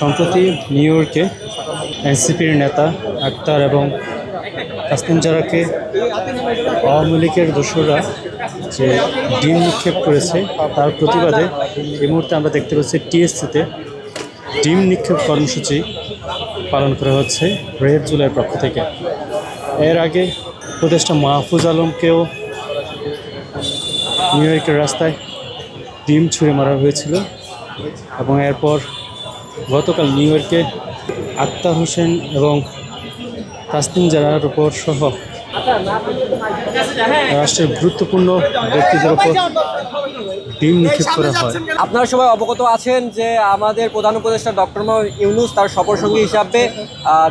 সম্প্রতি নিউ ইয়র্কে এনসিপির নেতা আক্তার এবং তাসনিম জারাকে আওয়ামী লীগের দোসররা যে ডিম নিক্ষেপ করেছে তার প্রতিবাদে এই মুহূর্তে আমরা দেখতে পাচ্ছি টিএসসিতে ডিম নিক্ষেপ কর্মসূচি পালন করা হচ্ছে রেড জুলাইয়ের পক্ষ থেকে। এর আগে উপদেষ্টা মাহফুজ আলমকেও নিউ ইয়র্কের রাস্তায় ডিম ছুঁড়ে মারা হয়েছিল এবং এরপর গতকাল নিউ ইয়র্কে আক্তার হোসেন এবং তাসনিম জারার উপর সহ রাষ্ট্রের গুরুত্বপূর্ণ ব্যক্তিদের উপর ডিম নিক্ষেপ করা হয়। আপনারা সবাই অবগত আছেন যে আমাদের প্রধান উপদেষ্টা ডক্টর মোহাম্মদ ইউনূস তার সফরসঙ্গী হিসাবে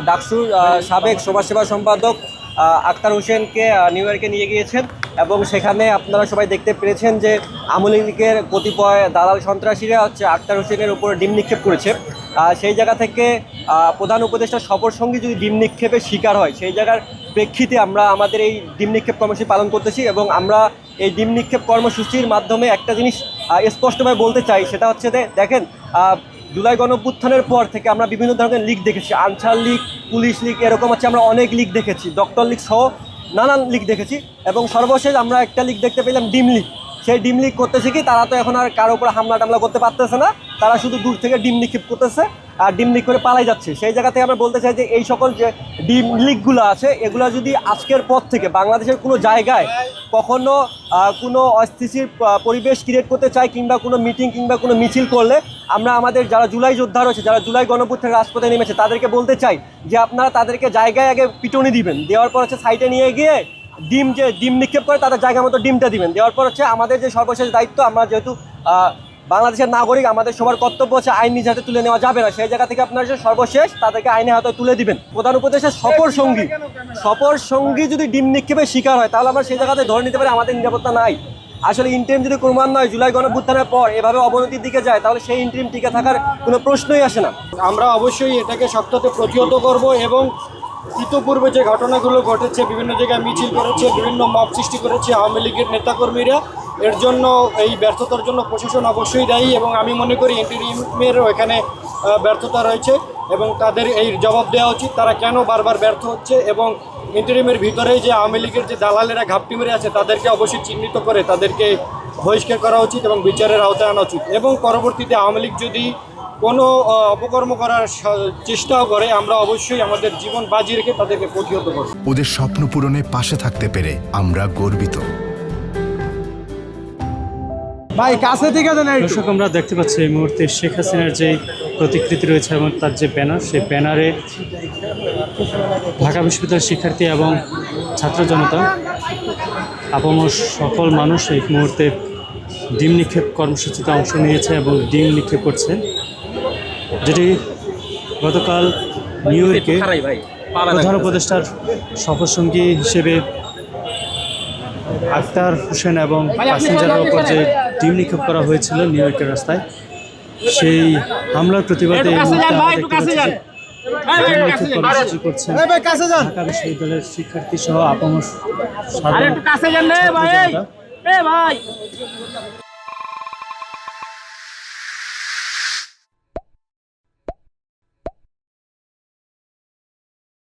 ডাকসুর সাবেক সমাজসেবা সম্পাদক আক্তার হোসেনকে নিউ ইয়র্কে নিয়ে গিয়েছেন এবং সেখানে আপনারা সবাই দেখতে পেরেছেন যে আওয়ামী লীগের কতিপয় দালাল সন্ত্রাসীরা আক্তার হোসেনের উপর ডিম নিক্ষেপ করেছে। সেই জায়গা থেকে প্রধান উপদেষ্টার সফরসঙ্গী যদি ডিম নিক্ষেপের শিকার হয় সেই জায়গার প্রেক্ষিতে আমরা আমাদের এই ডিম নিক্ষেপ কর্মসূচি পালন করতেছি এবং আমরা এই ডিম নিক্ষেপ কর্মসূচির মাধ্যমে একটা জিনিস স্পষ্টভাবে বলতে চাই, সেটা হচ্ছে যে দেখেন জুলাই গণঅভ্যুত্থানের পর থেকে আমরা বিভিন্ন ধরনের লীগ দেখেছি, আনসার লীগ, পুলিশ লীগ, এরকম আমরা অনেক লীগ দেখেছি, ডক্টর লীগ সহ নানান লীগ দেখেছি এবং সর্বশেষ আমরা একটা লীগ দেখতে পেলাম ডিম লীগ। সেই ডিম লীগ করতেছে কি, তারা তো এখন আর কারো উপর হামলা টামলা করতে পারতেছে না, তারা শুধু দূর থেকে ডিম নিক্ষেপ করতেছে আর ডিম লিক করে পালাই যাচ্ছে। সেই জায়গা থেকে আমরা বলতে চাই যে এই সকল যে ডিম লিকগুলো আছে এগুলো যদি আজকের পর থেকে বাংলাদেশের কোনো জায়গায় কখনো কোনো অস্থিতিশীল পরিবেশ ক্রিয়েট করতে চাই কিংবা কোনো মিটিং কিংবা কোনো মিছিল করলে আমরা আমাদের যারা জুলাই যোদ্ধা রয়েছে, যারা জুলাই গণঅভ্যুত্থানের রাজপথে নেমেছে তাদেরকে বলতে চাই যে আপনারা তাদেরকে জায়গায় আগে পিটুনি দিবেন, দেওয়ার পর সাইডে নিয়ে গিয়ে ডিম নিক্ষেপ করে তাদের জায়গা মতো ডিমটা দিবেন, দেওয়ার পর আমাদের যে সর্বশেষ দায়িত্ব, আমরা যেহেতু বাংলাদেশের নাগরিক আমাদের সবার কর্তব্য হচ্ছে আইন নিজ হাতে তুলে নেওয়া যাবে না, সেই জায়গা থেকে আপনারা সর্বশেষ তাদেরকে আইনের হাতে তুলে দিবেন। প্রধান উপদেষ্টার সফর সঙ্গী যদি ডিম নিক্ষেপের শিকার হয় তাহলে আমরা সেই জায়গাতে ধরে নিতে পারি আমাদের নিরাপত্তা নাই। আসলে ইন্টারিম যদি ক্রমান্বয়ে জুলাই গণঅভ্যুত্থানের পর এভাবে অবনতির দিকে যায় তাহলে সেই ইন্টারিম টিকে থাকার কোনো প্রশ্নই আসে না। আমরা অবশ্যই এটাকে শক্ততে প্রতিহত করব এবং ইতোপূর্বে যে ঘটনাগুলো ঘটেছে, বিভিন্ন জায়গায় মিছিল করেছে, বিভিন্ন মব সৃষ্টি করেছে আওয়ামী লীগের নেতাকর্মীরা, এর জন্য এই ব্যর্থতার জন্য প্রশাসন অবশ্যই দায়ী এবং আমি মনে করি ইন্টারিমেরও এখানে ব্যর্থতা রয়েছে এবং তাদের এই জবাব দেওয়া উচিত তারা কেন বারবার ব্যর্থ হচ্ছে এবং ইন্টারিমের ভিতরেই যে আওয়ামী লীগের যে দালালেরা ঘাপটি মেরে আছে তাদেরকে অবশ্যই চিহ্নিত করে তাদেরকে বহিষ্কার করা উচিত এবং বিচারের আওতায় আনা উচিত এবং পরবর্তীতে আওয়ামী লীগ যদি কোনো অপকর্ম করার চেষ্টাও করে আমরা অবশ্যই আমাদের জীবন বাজি রেখে তাদেরকে প্রতিহত করব। ওদের স্বপ্ন পূরণে পাশে থাকতে পেরে আমরা গর্বিত। ভাই কাছে থেকে দর্শক, আমরা দেখতে পাচ্ছি এই মুহূর্তে শেখ হাসিনার যে প্রতিকৃতি রয়েছে এবং তার যে ব্যানার, সেই ব্যানারে ঢাকা বিশ্ববিদ্যালয়ের শিক্ষার্থী এবং ছাত্র জনতা আপামর সকল মানুষ এই মুহূর্তে ডিম নিক্ষেপ কর্মসূচিতে অংশ নিয়েছে এবং ডিম নিক্ষেপ করছে, যেটি গতকাল নিউ ইয়র্কে প্রধান উপদেষ্টার সফরসঙ্গী হিসেবে আক্তার হোসেন এবং প্যাসেঞ্জারের উপর যে ডিম নিক্ষেপ করা হয়েছিল নিউ ইয়র্কের রাস্তায়, সেই হামলার প্রতিবাদে এই মুহূর্তে কর্মসূচি করছেন ঢাকা বিশ্ববিদ্যালয়ের শিক্ষার্থী সহ আপামর সাধারণ।